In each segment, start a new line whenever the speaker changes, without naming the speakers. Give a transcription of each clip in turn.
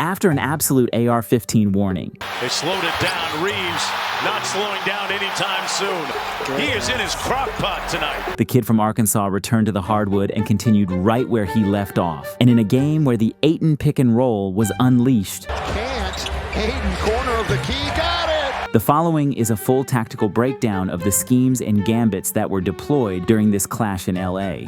after an absolute AR-15 warning.
They slowed it down. Reeves not slowing down anytime soon. He is in his crock pot tonight.
The kid from Arkansas returned to the hardwood and continued right where he left off. And in a game where the Ayton pick and roll was unleashed.
Can't. Ayton, corner of the key, got it!
The following is a full tactical breakdown of the schemes and gambits that were deployed during this clash in LA.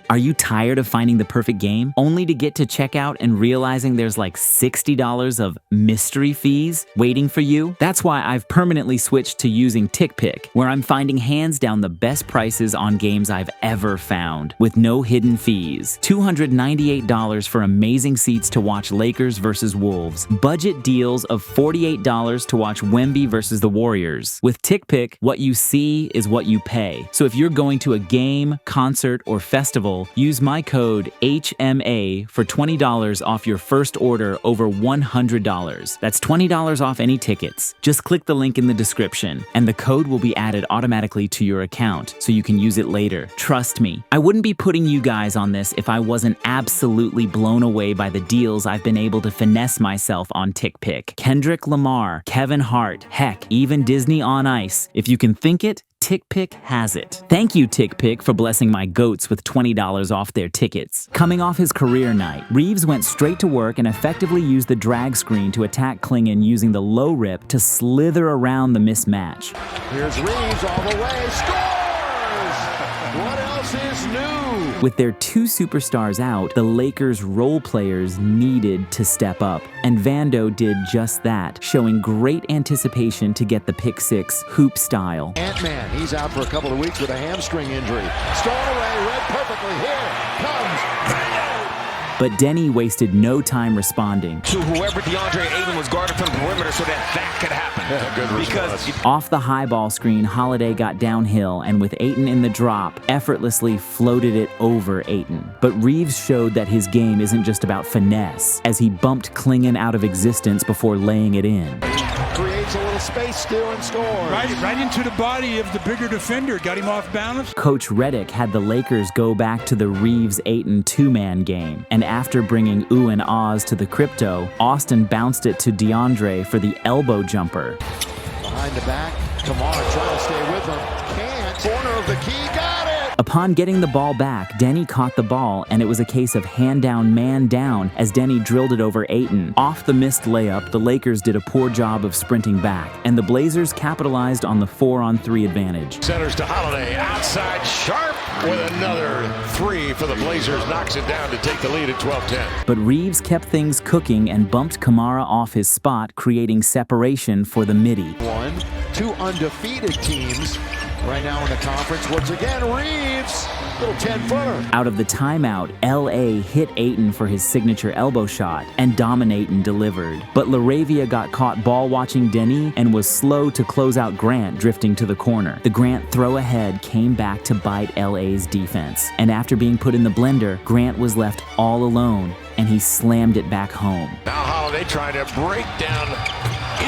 Are you tired of finding the perfect game, only to get to checkout and realizing there's like $60 of mystery fees waiting for you? That's why I've permanently switched to using TickPick, where I'm finding hands down the best prices on games I've ever found, with no hidden fees. $298 for amazing seats to watch Lakers versus Wolves. Budget deals of $48 to watch Wemby versus the Warriors. With TickPick, what you see is what you pay. So if you're going to a game, concert, or festival, use my code HMA for $20 off your first order over $100. That's $20 off any tickets. Just click the link in the description, and the code will be added automatically to your account so you can use it later. Trust me, I wouldn't be putting you guys on this if I wasn't absolutely blown away by the deals I've been able to finesse myself on TickPick. Kendrick Lamar, Kevin Hart, heck, even Disney on Ice. If you can think it, TickPick has it. Thank you, TickPick, for blessing my goats with $20 off their tickets. Coming off his career night, Reeves went straight to work and effectively used the drag screen to attack Klingon using the low rip to slither around the mismatch.
Here's Reeves all the way, scores! What else is new?
With their two superstars out, the Lakers' role players needed to step up, and Vando did just that, showing great anticipation to get the pick six hoop style.
Ant-Man, he's out for a couple of weeks with a hamstring injury. Stolen away, read perfectly. Here comes Vando!
But Denny wasted no time responding.
To whoever DeAndre Ayton was guarding from the perimeter so that could happen.
Yeah, good response.
Off the high ball screen, Holiday got downhill and with Ayton in the drop, effortlessly floated it over Ayton. But Reeves showed that his game isn't just about finesse, as he bumped Klingon out of existence before laying it in.
Creates a little space still and scores.
Right into the body of the bigger defender. Got him off balance.
Coach Redick had the Lakers go back to the Reeves-Ayton two-man game. And after bringing Ooh and Oz to the crypto, Austin bounced it to DeAndre for the elbow jumper.
Behind the back, Kamar trying to stay with him. Can't. Corner of the key, got it!
Upon getting the ball back, Denny caught the ball, and it was a case of hand down, man down as Denny drilled it over Ayton. Off the missed layup, the Lakers did a poor job of sprinting back, and the Blazers capitalized on the 4-on-3 advantage.
Centers to Holiday, outside Sharp with another three for the Blazers, knocks it down to take the lead at 12-10.
But Reeves kept things cooking and bumped Kamara off his spot, creating separation for the midi.
Two undefeated teams right now in the conference. Once again, Reeves, little 10-footer.
Out of the timeout, LA hit Ayton for his signature elbow shot, and Dominatin delivered. But LaRavia got caught ball-watching Denny and was slow to close out Grant drifting to the corner. The Grant throw-ahead came back to bite LA's defense. And after being put in the blender, Grant was left all alone, and he slammed it back home.
Now Holiday trying to break down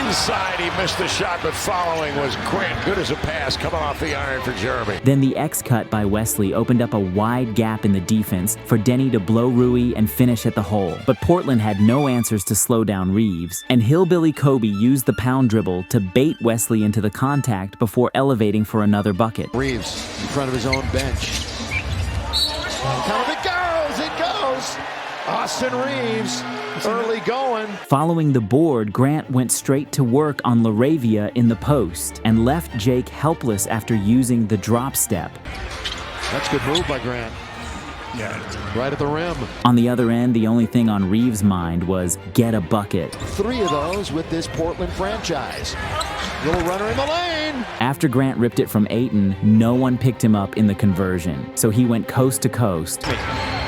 inside. He missed the shot, but following was Grant. Good as a pass coming off the iron for Jeremy.
Then the X-cut by Wesley opened up a wide gap in the defense for Denny to blow Rui and finish at the hole. But Portland had no answers to slow down Reeves, and Hillbilly Kobe used the pound dribble to bait Wesley into the contact before elevating for another bucket.
Reeves in front of his own bench. Count of it goes! It goes! Austin Reeves, early going.
Following the board, Grant went straight to work on LaRavia in the post and left Jake helpless after using the drop step.
That's a good move by Grant.
Yeah.
Right at the rim.
On the other end, the only thing on Reeves' mind was get a bucket.
3 of those with this Portland franchise. Little runner in the lane.
After Grant ripped it from Ayton, no one picked him up in the conversion, so he went coast to coast.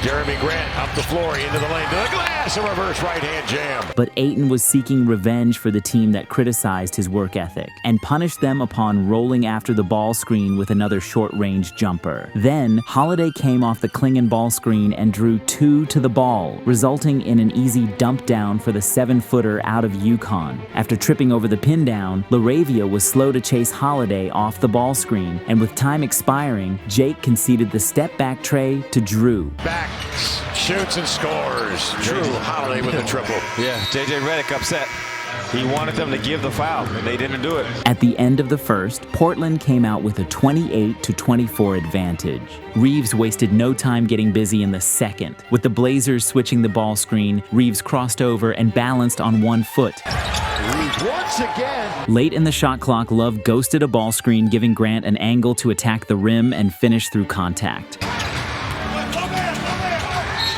Jeremy Grant up the floor, into the lane, to the glass, a reverse right-hand jam.
But Ayton was seeking revenge for the team that criticized his work ethic and punished them upon rolling after the ball screen with another short-range jumper. Then, Holiday came off the Klingon ball screen and drew 2 to the ball, resulting in an easy dump down for the 7-footer out of UConn. After tripping over the pin down, LaRavia was slow to chase Holiday off the ball screen, and with time expiring, Jake conceded the step-back tray to Drew.
Back Shoots and scores. Drew Holiday with a triple.
Yeah, J.J. Redick upset. He wanted them to give the foul, and they didn't do it.
At the end of the first, Portland came out with a 28-24 advantage. Reeves wasted no time getting busy in the second. With the Blazers switching the ball screen, Reeves crossed over and balanced on one foot.
Reeves once again.
Late in the shot clock, Love ghosted a ball screen, giving Grant an angle to attack the rim and finish through contact.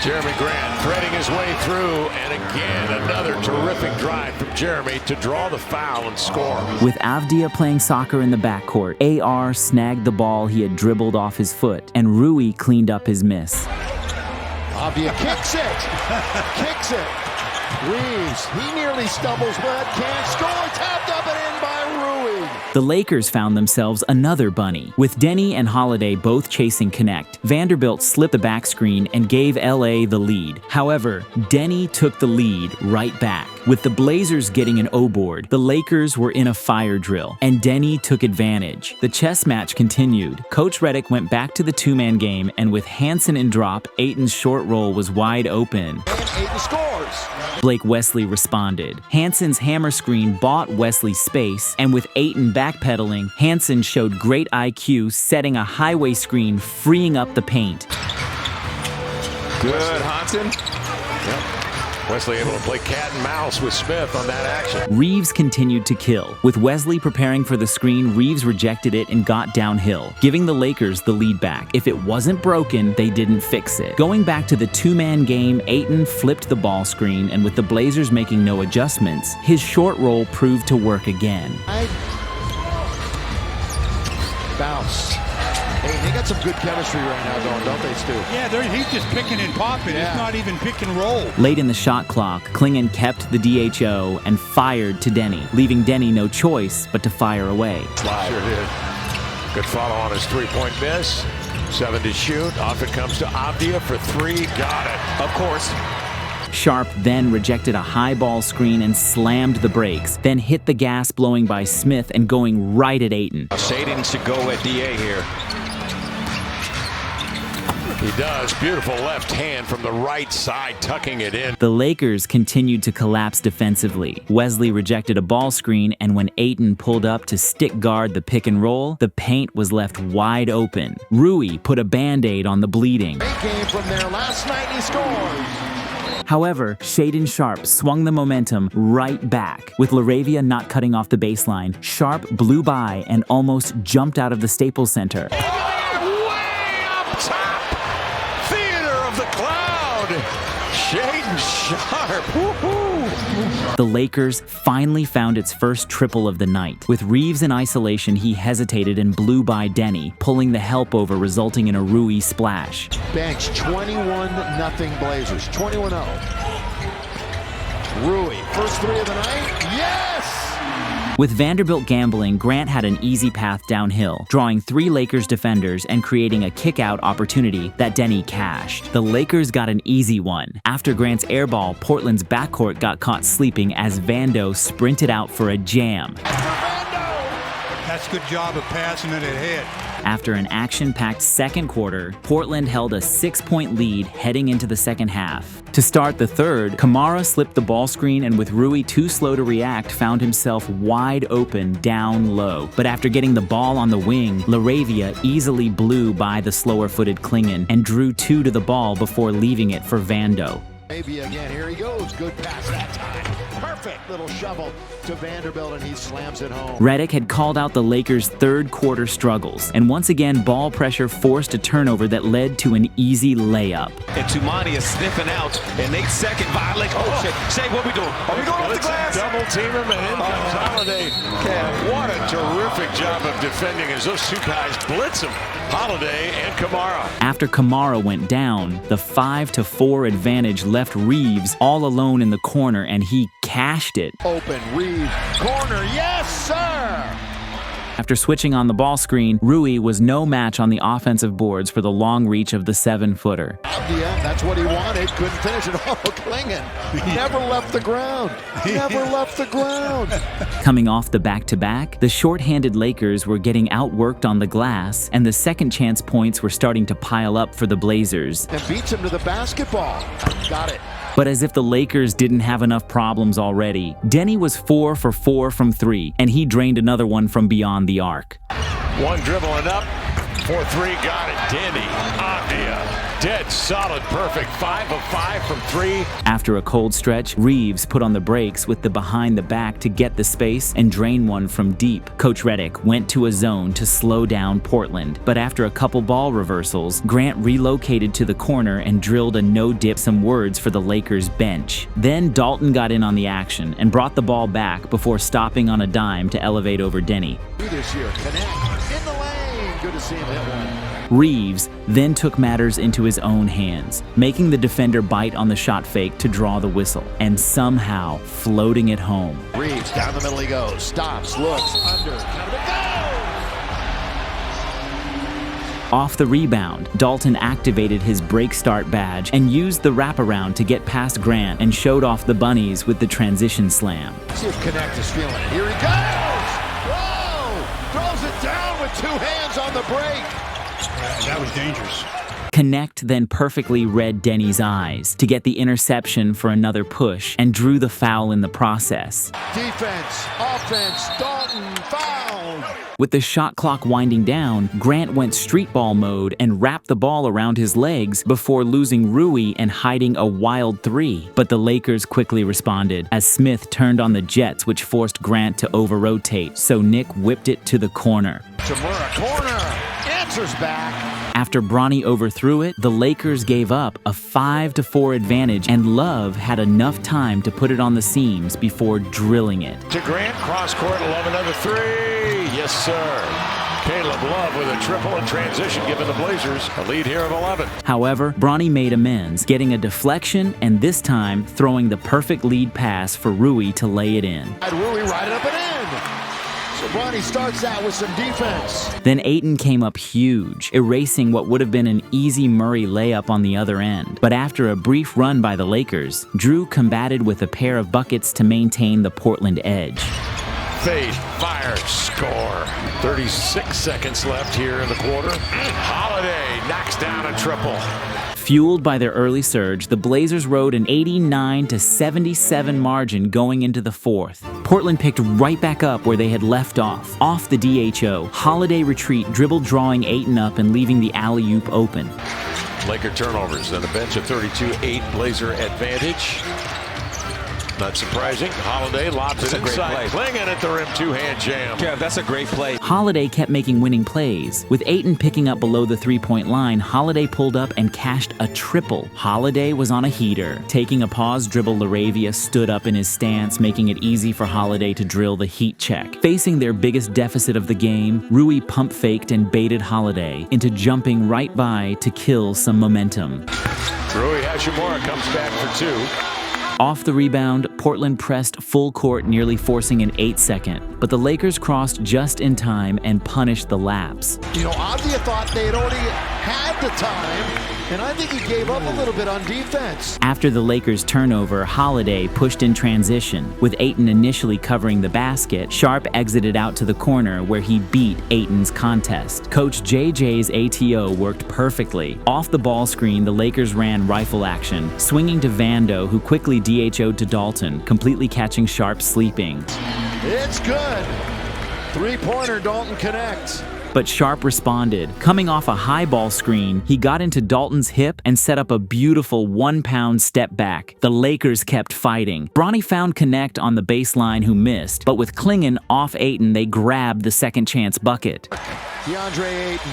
Jeremy Grant threading his way through, and again, another terrific drive from Jeremy to draw the foul and score.
With Avdia playing soccer in the backcourt, AR snagged the ball he had dribbled off his foot, and Rui cleaned up his miss.
Avdia kicks it. Kicks it. Reeves, he nearly stumbles, but can't score. Tapped up and in by Rui.
The Lakers found themselves another bunny. With Denny and Holiday both chasing Connect, Vanderbilt slipped the back screen and gave LA the lead. However, Denny took the lead right back. With the Blazers getting an O-board, the Lakers were in a fire drill, and Denny took advantage. The chess match continued. Coach Redick went back to the two-man game, and with Hansen in drop, Ayton's short roll was wide open.
And Ayton scores.
Blake Wesley responded. Hansen's hammer screen bought Wesley space, and with Ayton backpedaling, Hansen showed great IQ, setting a highway screen, freeing up the paint.
Good, Hansen.
Wesley able to play cat and mouse with Smith on that action.
Reeves continued to kill. With Wesley preparing for the screen, Reeves rejected it and got downhill, giving the Lakers the lead back. If it wasn't broken, they didn't fix it. Going back to the two-man game, Ayton flipped the ball screen, and with the Blazers making no adjustments, his short roll proved to work again.
Bounce. Hey, they got some good chemistry right now going, don't they, Stu?
Yeah, he's just picking and popping.
Yeah.
It's not even pick and roll.
Late in the shot clock, Klingon kept the DHO and fired to Denny, leaving Denny no choice but to fire away.
Sure did. Good follow on his three-point miss. 7 to shoot. Off it comes to Avdia for 3. Got it.
Of course.
Sharp then rejected a high ball screen and slammed the brakes, then hit the gas, blowing by Smith and going right at Ayton.
Shading should go at DA here.
He does. Beautiful left hand from the right side, tucking it in.
The Lakers continued to collapse defensively. Wesley rejected a ball screen, and when Ayton pulled up to stick guard the pick and roll, the paint was left wide open. Rui put a Band-Aid on the bleeding.
Great game from there last night, he scores.
However, Shaedon Sharpe swung the momentum right back. With LaRavia not cutting off the baseline, Sharpe blew by and almost jumped out of the Staples Center.
Way up top! Theater of the cloud! Shaedon Sharpe! Woo-hoo!
The Lakers finally found its first triple of the night. With Reeves in isolation, he hesitated and blew by Denny, pulling the help over, resulting in a Rui splash.
Bench 21-0 Blazers. 21-0. Rui, first 3 of the night. Yes!
With Vanderbilt gambling, Grant had an easy path downhill, drawing 3 Lakers defenders and creating a kick-out opportunity that Denny cashed. The Lakers got an easy one. After Grant's airball, Portland's backcourt got caught sleeping as Vando sprinted out for a jam.
That's a good job of passing it ahead.
After an action-packed second quarter, Portland held a 6-point lead heading into the second half. To start the third, Kamara slipped the ball screen and with Rui too slow to react, found himself wide open down low. But after getting the ball on the wing, LaRavia easily blew by the slower-footed Klingon and drew 2 to the ball before leaving it for Vando.
Maybe again, here he goes. Good pass that time. Perfect little shovel to Vanderbilt, and he slams it home.
Redick had called out the Lakers' third quarter struggles, and once again, ball pressure forced a turnover that led to an easy layup.
And Tumani is sniffing out, and Nate's second violation. Oh, shit. Shay, what we doing? Are we going off the glass?
Double team him, and in comes Holiday. What a terrific job of defending as those 2 guys blitz him. Holiday and Kamara.
After Kamara went down, the 5-4 advantage left Reeves all alone in the corner, and he cashed it.
Open, Reeves, corner, yes, sir!
After switching on the ball screen, Rui was no match on the offensive boards for the long reach of the 7-footer.
Yeah, that's what he wanted. Couldn't finish it. Oh, Klingon never left the ground. Never left the ground.
Coming off the back-to-back, the short-handed Lakers were getting outworked on the glass, and the second chance points were starting to pile up for the Blazers.
And beats him to the basketball. Got it.
But as if the Lakers didn't have enough problems already, Denny was 4 for 4 from 3, and he drained another one from beyond the arc.
One dribbling up. 4-3, got it. Denny, Avdia. Dead solid, perfect. 5 of 5 from 3.
After a cold stretch, Reeves put on the brakes with the behind the back to get the space and drain one from deep. Coach Redick went to a zone to slow down Portland, but after a couple ball reversals, Grant relocated to the corner and drilled a no-dip. Some words for the Lakers bench. Then Dalton got in on the action and brought the ball back before stopping on a dime to elevate over Denny.
This year, connect in the lane. Good to see him hit one.
Reeves then took matters into his own hands, making the defender bite on the shot fake to draw the whistle, and somehow floating it home.
Reeves, down the middle he goes. Stops, looks, under. Go!
Off the rebound, Dalton activated his break start badge and used the wraparound to get past Grant and showed off the bunnies with the transition slam.
See if Connect is feeling it. Here he goes! Whoa! Throws it down with 2 hands on the break.
That was dangerous.
Connect then perfectly read Denny's eyes to get the interception for another push and drew the foul in the process.
Defense, offense, Dalton, foul!
With the shot clock winding down, Grant went street ball mode and wrapped the ball around his legs before losing Rui and hiding a wild 3. But the Lakers quickly responded as Smith turned on the Jets, which forced Grant to over-rotate, so Nick whipped it to the corner.
Tamura, corner, answers back.
After Bronny overthrew it, the Lakers gave up a 5-4 advantage, and Love had enough time to put it on the seams before drilling it.
To Grant, cross court, Love another 3. Yes, sir. Caleb Love with a triple in transition, giving the Blazers a lead here of 11.
However, Bronny made amends, getting a deflection and this time throwing the perfect lead pass for Rui to lay it in.
Rui right up and in. So Bronny starts out with some defense.
Then Ayton came up huge, erasing what would have been an easy Murray layup on the other end. But after a brief run by the Lakers, Drew combated with a pair of buckets to maintain the Portland edge.
Fade, fire, score. 36 seconds left here in the quarter. Holiday knocks down a triple.
Fueled by their early surge, the Blazers rode an 89-77 margin going into the fourth. Portland picked right back up where they had left off. Off the DHO, Holiday retreat, dribble drawing Ayton up and leaving the alley-oop open.
Laker turnovers and a bench of 32-8 Blazer advantage. Not surprising. Holiday lobs it inside. Klingon at the rim, 2-hand jam.
Yeah, that's a great play.
Holiday kept making winning plays. With Ayton picking up below the three-point line, Holiday pulled up and cashed a triple. Holiday was on a heater. Taking a pause dribble, Laravia stood up in his stance, making it easy for Holiday to drill the heat check. Facing their biggest deficit of the game, Rui pump faked and baited Holiday into jumping right by to kill some momentum.
Rui Hachimura comes back for 2.
Off the rebound, Portland pressed full court, nearly forcing an 8-second. But the Lakers crossed just in time and punished the lapse.
You know, Avdia thought they had already had the time, and I think he gave up a little bit on defense.
After the Lakers' turnover, Holiday pushed in transition. With Ayton initially covering the basket, Sharp exited out to the corner where he beat Ayton's contest. Coach JJ's ATO worked perfectly. Off the ball screen, the Lakers ran rifle action, swinging to Vando, who quickly DHO'd to Dalton, completely catching Sharp sleeping.
It's good. 3-pointer, Dalton connects.
But Sharp responded. Coming off a high ball screen, he got into Dalton's hip and set up a beautiful 1-pound step back. The Lakers kept fighting. Bronny found Connect on the baseline, who missed, but with Klingon off Ayton, they grabbed the second chance bucket.
DeAndre Ayton.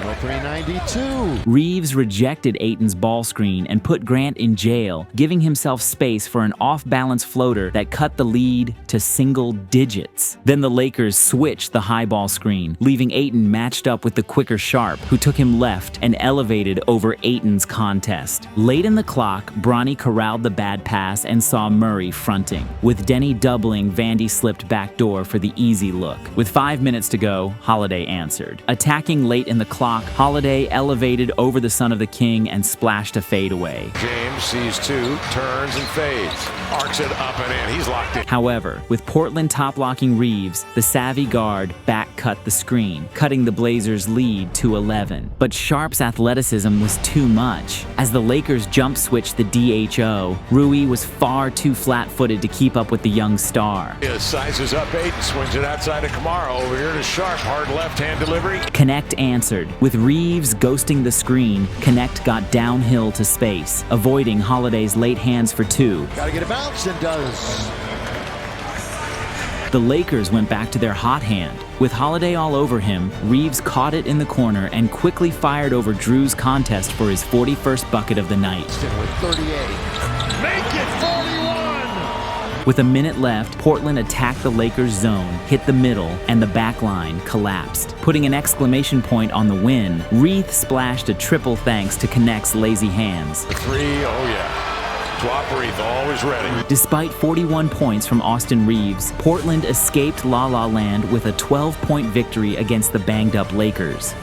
103-92.
Reeves rejected Ayton's ball screen and put Grant in jail, giving himself space for an off-balance floater that cut the lead to single digits. Then the Lakers switched the high ball screen, leaving Ayton matched up with the quicker Sharp, who took him left and elevated over Ayton's contest. Late in the clock, Bronny corralled the bad pass and saw Murray fronting. With Denny doubling, Vandy slipped backdoor for the easy look. With 5 minutes to go, Holiday answered. Attacking late in the clock, Holiday elevated over the son of the king and splashed a fadeaway.
James sees two, turns and fades. Arcs it up and in. He's locked in.
However, with Portland top-locking Reeves, the savvy guard back-cut the screen, cutting the Blazers' lead to 11. But Sharp's athleticism was too much. As the Lakers jump-switched the DHO, Rui was far too flat-footed to keep up with the young star.
He sizes up Ayton, swings it outside of Kamara. Over here to Sharp. Hard left-hand delivery.
Connect answered. With Reeves ghosting the screen, Connect got downhill to space, avoiding Holiday's late hands for two.
Gotta get a bounce and does.
The Lakers went back to their hot hand. With Holiday all over him, Reeves caught it in the corner and quickly fired over Drew's contest for his 41st bucket of the night.
With 38. Make it 41!
With a minute left, Portland attacked the Lakers' zone, hit the middle, and the back line collapsed. Putting an exclamation point on the win, Reith splashed a triple thanks to Connect's lazy hands.
The three, oh yeah. Swap Reith, always ready.
Despite 41 points from Austin Reeves, Portland escaped La La Land with a 12-point victory against the banged-up Lakers.